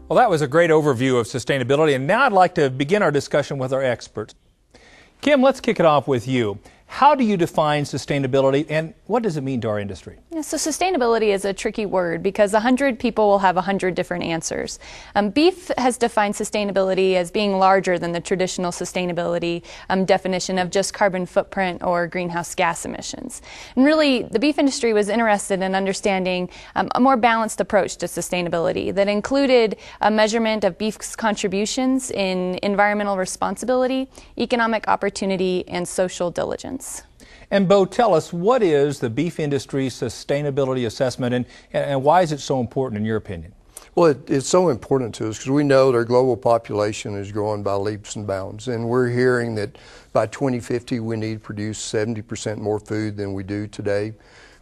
Well, that was a great overview of sustainability, and now I'd like to begin our discussion with our experts. Kim, let's kick it off with you. How do you define sustainability, and what does it mean to our industry? Yeah, so sustainability is a tricky word because 100 people will have 100 different answers. Beef has defined sustainability as being larger than the traditional sustainability definition of just carbon footprint or greenhouse gas emissions. And really, the beef industry was interested in understanding a more balanced approach to sustainability that included a measurement of beef's contributions in environmental responsibility, economic opportunity, and social diligence. And Bo, tell us, what is the beef industry sustainability assessment, and why is it so important in your opinion? Well, it's so important to us because we know that our global population is growing by leaps and bounds, and we're hearing that by 2050 we need to produce 70% more food than we do today.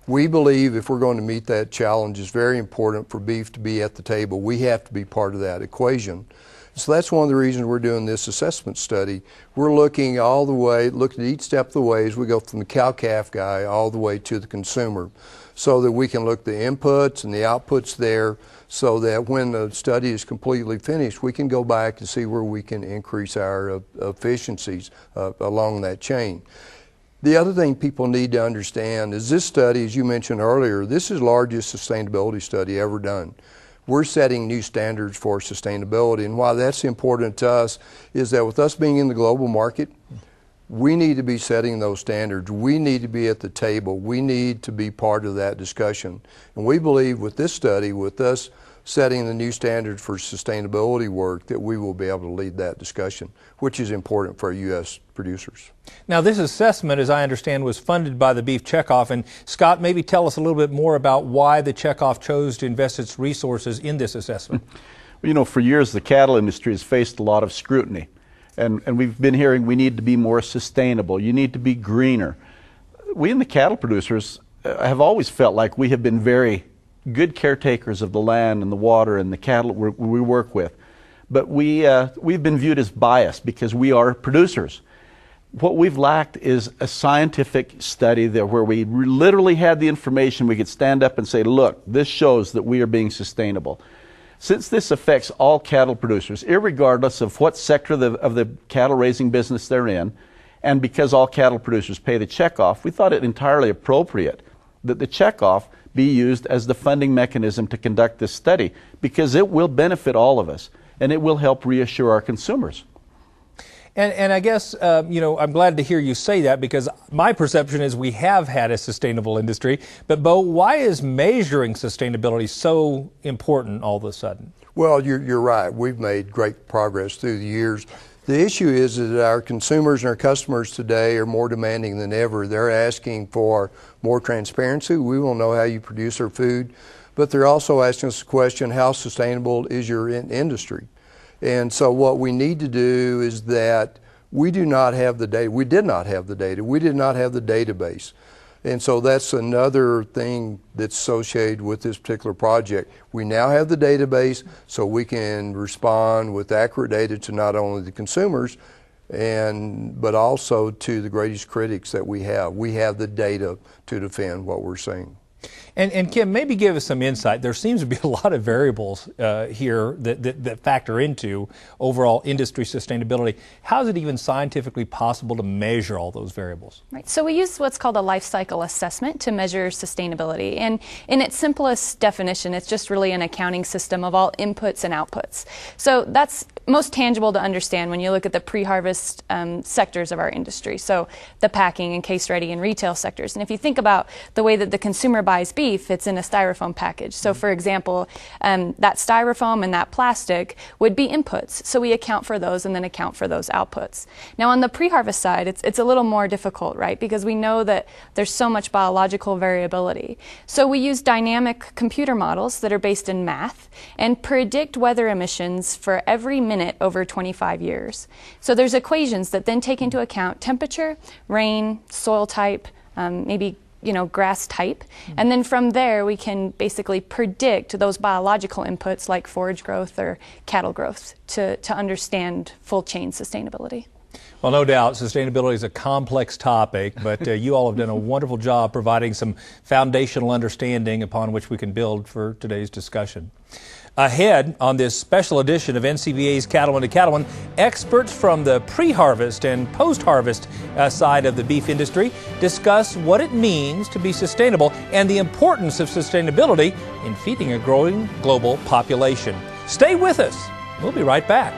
We believe if we're going to meet that challenge, it's very important for beef to be at the table. We have to be part of that equation. So that's one of the reasons we're doing this assessment study. We're looking all the way, looking at each step of the way as we go from the cow-calf guy all the way to the consumer, so that we can look at the inputs and the outputs there, so that when the study is completely finished, we can go back and see where we can increase our efficiencies along that chain. The other thing people need to understand is this study, as you mentioned earlier, this is the largest sustainability study ever done. We're setting new standards for sustainability, and why that's important to us is that with us being in the global market, we need to be setting those standards. We need to be at the table. We need to be part of that discussion. And we believe with this study, with us setting the new standards for sustainability work, that we will be able to lead that discussion, which is important for our U.S. producers. Now, this assessment, as I understand, was funded by the Beef Checkoff. And Scott, maybe tell us a little bit more about why the Checkoff chose to invest its resources in this assessment. Well, you know, for years the cattle industry has faced a lot of scrutiny. And we've been hearing we need to be more sustainable. You need to be greener. We in the cattle producers have always felt like we have been very good caretakers of the land and the water and the cattle we work with. But we've been viewed as biased because we are producers. What we've lacked is a scientific study there where we literally had the information we could stand up and say, look, this shows that we are being sustainable. Since this affects all cattle producers, irregardless of what sector of the cattle raising business they're in, and because all cattle producers pay the checkoff, we thought it entirely appropriate that the checkoff be used as the funding mechanism to conduct this study, because it will benefit all of us and it will help reassure our consumers. And I guess, you know, I'm glad to hear you say that, because my perception is we have had a sustainable industry. But Bo, why is measuring sustainability so important all of a sudden? Well, you're right. We've made great progress through the years. The issue is that our consumers and our customers today are more demanding than ever. They're asking for more transparency. We will know how you produce our food, but they're also asking us the question, how sustainable is your industry? And so what we need to do is that we do not have the data. We did not have the data. We did not have the database. And so that's another thing that's associated with this particular project. We now have the database, so we can respond with accurate data to not only the consumers, but also to the greatest critics that we have. We have the data to defend what we're saying. And Kim, maybe give us some insight. There seems to be a lot of variables here that factor into overall industry sustainability. How is it even scientifically possible to measure all those variables? Right. So we use what's called a life cycle assessment to measure sustainability. And in its simplest definition, it's just really an accounting system of all inputs and outputs. So that's most tangible to understand when you look at the pre-harvest sectors of our industry. So the packing and case-ready and retail sectors. And if you think about the way that the consumer buys beef, it's in a styrofoam package. So for example, that styrofoam and that plastic would be inputs. So we account for those and then account for those outputs. Now on the pre-harvest side, it's a little more difficult, right? Because we know that there's so much biological variability. So we use dynamic computer models that are based in math and predict weather emissions for every minute over 25 years. So there's equations that then take into account temperature, rain, soil type, maybe grass type. And then from there, we can basically predict those biological inputs like forage growth or cattle growth to understand full chain sustainability. Well, no doubt, sustainability is a complex topic, but you all have done a wonderful job providing some foundational understanding upon which we can build for today's discussion. Ahead on this special edition of NCBA's Cattleman to Cattleman, experts from the pre-harvest and post-harvest side of the beef industry discuss what it means to be sustainable and the importance of sustainability in feeding a growing global population. Stay with us. We'll be right back.